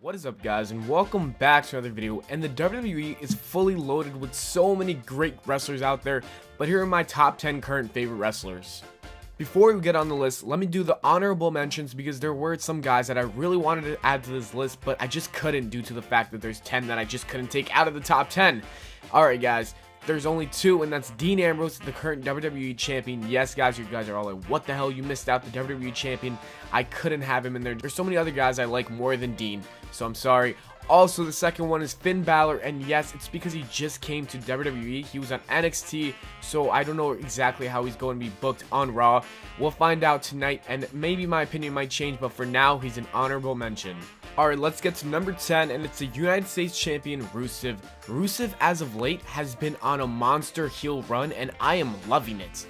What is up, guys, and welcome back to another video. And the WWE is fully loaded with so many great wrestlers out there, but here are my top 10 current favorite wrestlers. Before we get on the list, let me do the honorable mentions because there were some guys that I really wanted to add to this list, but I just couldn't due to the fact that there's 10 that I just couldn't take out of the top 10. Alright guys, there's only two, and that's Dean Ambrose, the current WWE champion. Yes, guys, you guys are all like, what the hell, you missed out, the WWE champion. I couldn't have him in there. There's so many other guys I like more than Dean, so I'm sorry. Also, the second one is Finn Balor, and yes, it's because he just came to WWE. He was on NXT, so I don't know exactly how he's going to be booked on Raw. We'll find out tonight, and maybe my opinion might change, but for now, he's an honorable mention. Alright, let's get to number 10, and it's the United States Champion, Rusev. Rusev, as of late, has been on a monster heel run, and I am loving it.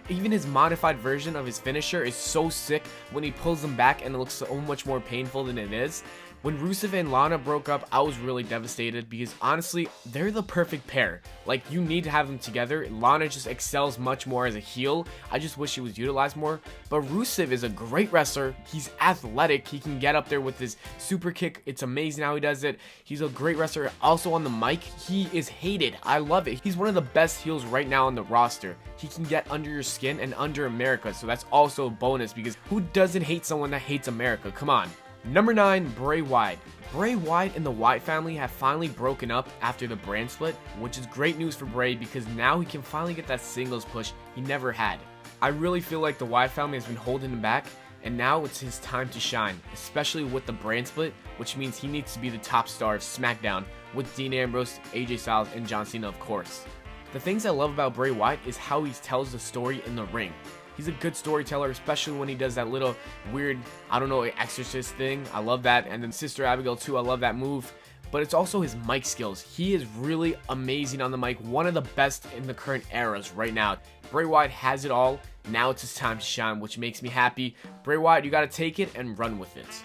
Even his modified version of his finisher is so sick when he pulls them back, and it looks so much more painful than it is. When Rusev and Lana broke up, I was really devastated because honestly, they're the perfect pair. Like, you need to have them together. Lana just excels much more as a heel. I just wish he was utilized more. But Rusev is a great wrestler. He's athletic. He can get up there with his super kick. It's amazing how he does it. He's a great wrestler. Also on the mic, he is hated. I love it. He's one of the best heels right now on the roster. He can get under your skin and under America, so that's also a bonus because who doesn't hate someone that hates America? Come on. Number 9, Bray Wyatt. Bray Wyatt and the Wyatt family have finally broken up after the brand split, which is great news for Bray because now he can finally get that singles push he never had. I really feel like the Wyatt family has been holding him back, and now it's his time to shine, especially with the brand split, which means he needs to be the top star of SmackDown with Dean Ambrose, AJ Styles, and John Cena, of course. The things I love about Bray Wyatt is how he tells the story in the ring. He's a good storyteller, especially when he does that little weird, I don't know, exorcist thing. I love that. And then Sister Abigail too, I love that move. But it's also his mic skills. He is really amazing on the mic, one of the best in the current eras right now. Bray Wyatt has it all. Now it's his time to shine, which makes me happy. Bray Wyatt, you gotta take it and run with it.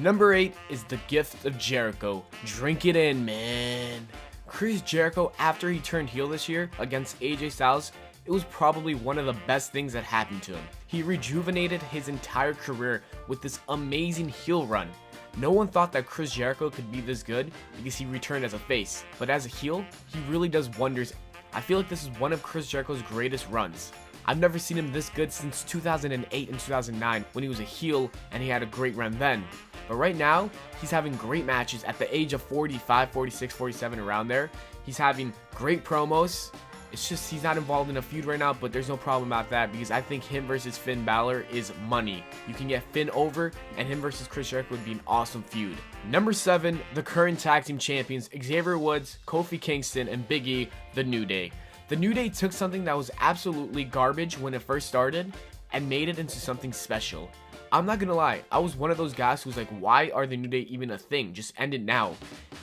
Number 8 is the gift of Jericho. Drink it in, man. Chris Jericho, after he turned heel this year against AJ Styles, it was probably one of the best things that happened to him. He rejuvenated his entire career with this amazing heel run. No one thought that Chris Jericho could be this good because he returned as a face, but as a heel, he really does wonders. I feel like this is one of Chris Jericho's greatest runs. I've never seen him this good since 2008 and 2009 when he was a heel and he had a great run then. But right now, he's having great matches at the age of 45, 46, 47, around there. He's having great promos. It's just he's not involved in a feud right now, but there's no problem about that because I think him versus Finn Balor is money. You can get Finn over, and him versus Chris Jericho would be an awesome feud. Number 7, the current tag team champions, Xavier Woods, Kofi Kingston, and Big E, The New Day. The New Day took something that was absolutely garbage when it first started and made it into something special. I'm not gonna lie, I was one of those guys who's like, why are the New Day even a thing? Just end it now.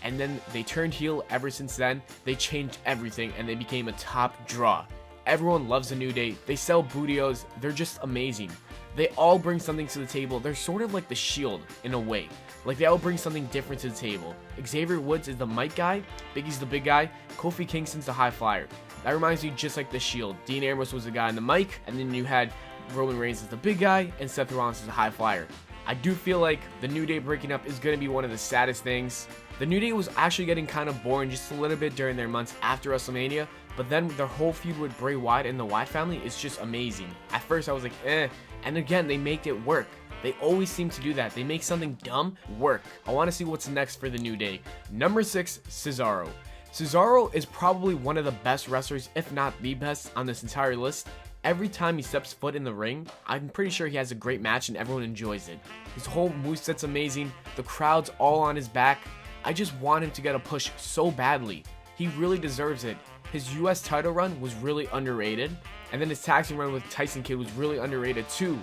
And then they turned heel. Ever since then, they changed everything and they became a top draw. Everyone loves the New Day. They sell bootios. They're just amazing. They all bring something to the table. They're sort of like the Shield in a way. Like, they all bring something different to the table. Xavier Woods is the mic guy, Big E's the big guy, Kofi Kingston's the high flyer. That reminds me just like the Shield. Dean Ambrose was the guy in the mic, and then you had Roman Reigns as the big guy, and Seth Rollins as the high flyer. I do feel like the New Day breaking up is going to be one of the saddest things. The New Day was actually getting kind of boring just a little bit during their months after WrestleMania, but then their whole feud with Bray Wyatt and the Wyatt family is just amazing. At first I was like, eh, and again, they make it work. They always seem to do that. They make something dumb work. I want to see what's next for the New Day. Number 6, Cesaro. Cesaro is probably one of the best wrestlers, if not the best, on this entire list. Every time he steps foot in the ring, I'm pretty sure he has a great match and everyone enjoys it. His whole moveset's amazing. The crowd's all on his back. I just want him to get a push so badly. He really deserves it. His US title run was really underrated, and then his tag team run with Tyson Kidd was really underrated too.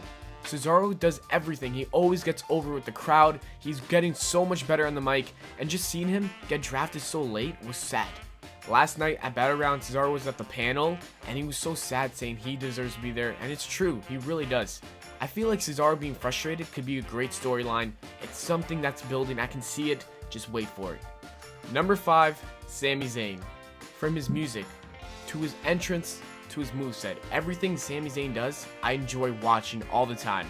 Cesaro does everything. He always gets over with the crowd. He's getting so much better on the mic, and just seeing him get drafted so late was sad. Last night at Battleground, Cesaro was at the panel, and he was so sad saying he deserves to be there, and it's true, he really does. I feel like Cesaro being frustrated could be a great storyline. It's something that's building, I can see it, just wait for it. Number 5, Sami Zayn. From his music, to his entrance, to his moveset, everything Sami Zayn does, I enjoy watching all the time.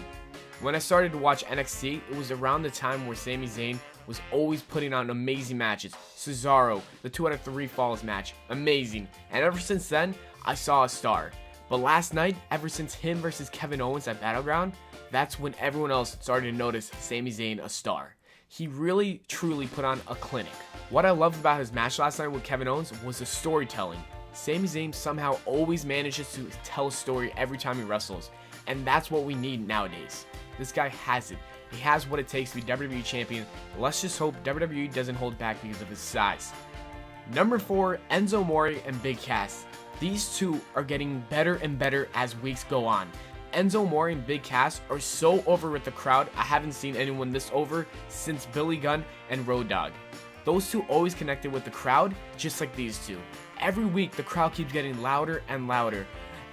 When I started to watch NXT, it was around the time where Sami Zayn was always putting on amazing matches. Cesaro, the 2 out of 3 falls match, amazing. And ever since then, I saw a star. But last night, ever since him versus Kevin Owens at Battleground, that's when everyone else started to notice Sami Zayn a star. He really, truly put on a clinic. What I loved about his match last night with Kevin Owens was the storytelling. Sami Zayn somehow always manages to tell a story every time he wrestles, and that's what we need nowadays. This guy has it. He has what it takes to be WWE champion. Let's just hope WWE doesn't hold back because of his size. Number 4, Enzo Amore and Big Cass. These two are getting better and better as weeks go on. Enzo Amore and Big Cass are so over with the crowd. I haven't seen anyone this over since Billy Gunn and Road Dogg. Those two always connected with the crowd, just like these two. Every week, the crowd keeps getting louder and louder.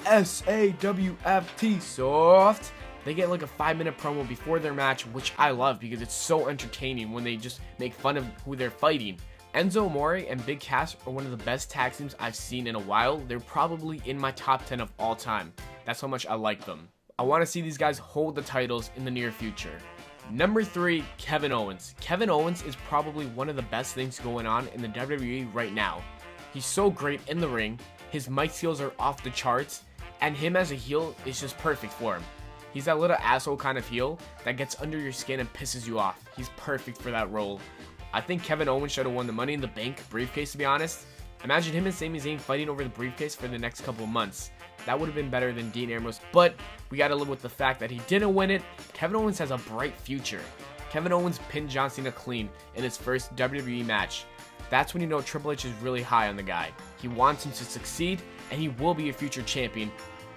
SAWFT, soft. They get like a 5-minute promo before their match, which I love because it's so entertaining when they just make fun of who they're fighting. Enzo Amore and Big Cass are one of the best tag teams I've seen in a while. They're probably in my top 10 of all time. That's how much I like them. I want to see these guys hold the titles in the near future. Number 3, Kevin Owens. Kevin Owens is probably one of the best things going on in the WWE right now. He's so great in the ring, his mic skills are off the charts, and him as a heel is just perfect for him. He's that little asshole kind of heel that gets under your skin and pisses you off. He's perfect for that role. I think Kevin Owens should have won the Money in the Bank briefcase, to be honest. Imagine him and Sami Zayn fighting over the briefcase for the next couple of months. That would have been better than Dean Ambrose, but we gotta live with the fact that he didn't win it. Kevin Owens has a bright future. Kevin Owens pinned John Cena clean in his first WWE match. That's when you know Triple H is really high on the guy. He wants him to succeed, and he will be a future champion.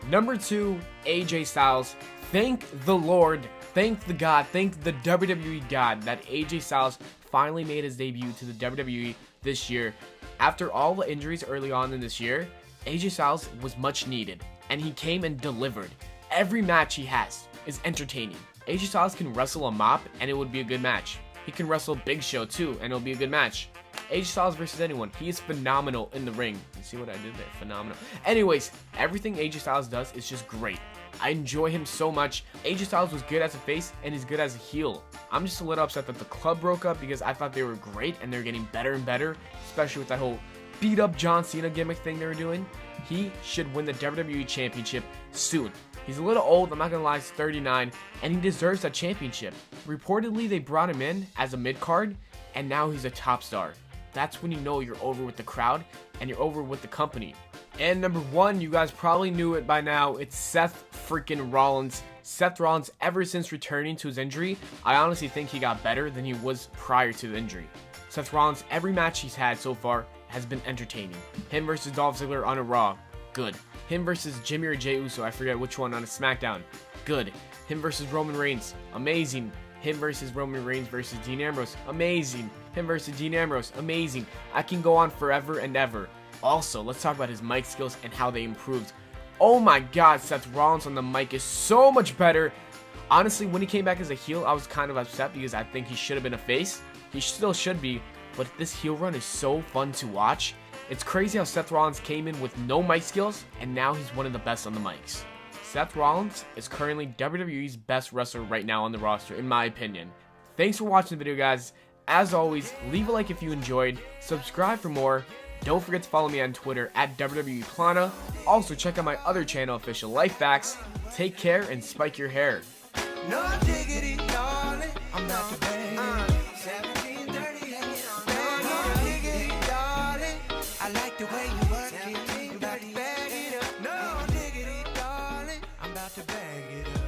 Number 2, AJ Styles. Thank the Lord, thank the God, thank the WWE God that AJ Styles finally made his debut to the WWE this year. After all the injuries early on in this year, AJ Styles was much needed, and he came and delivered. Every match he has is entertaining. AJ Styles can wrestle a mop, and it would be a good match. He can wrestle Big Show too, and it'll be a good match. AJ Styles versus anyone. He is phenomenal in the ring. You see what I did there? Phenomenal. Anyways, everything AJ Styles does is just great. I enjoy him so much. AJ Styles was good as a face, and he's good as a heel. I'm just a little upset that the club broke up because I thought they were great, and they're getting better and better, especially with that whole beat up John Cena gimmick thing they were doing. He should win the WWE Championship soon. He's a little old, I'm not gonna lie, he's 39, and he deserves that championship. Reportedly, they brought him in as a mid-card, and now he's a top star. That's when you know you're over with the crowd, and you're over with the company. And number 1, you guys probably knew it by now, it's Seth freaking Rollins. Seth Rollins, ever since returning to his injury, I honestly think he got better than he was prior to the injury. Seth Rollins, every match he's had so far has been entertaining. Him versus Dolph Ziggler on a Raw, good. Him versus Jimmy or Jey Uso, I forget which one, on a SmackDown, good. Him versus Roman Reigns, amazing. Him versus Roman Reigns versus Dean Ambrose, amazing. Him versus Dean Ambrose, amazing. I can go on forever and ever. Also, let's talk about his mic skills and how they improved. Oh my god, Seth Rollins on the mic is so much better. Honestly, when he came back as a heel, I was kind of upset because I think he should have been a face. He still should be, but this heel run is so fun to watch. It's crazy how Seth Rollins came in with no mic skills, and now he's one of the best on the mics. Seth Rollins is currently WWE's best wrestler right now on the roster, in my opinion. Thanks for watching the video, guys. As always, leave a like if you enjoyed, subscribe for more. Don't forget to follow me on Twitter at WWEPlana. Also, check out my other channel, Official Life Facts. Take care and spike your hair. No diggity, darling. I'm not the bad. 1738. No diggity, darling. I like the way you work it. I'm about to bag it up. No diggity, darling. I'm about to bag it up.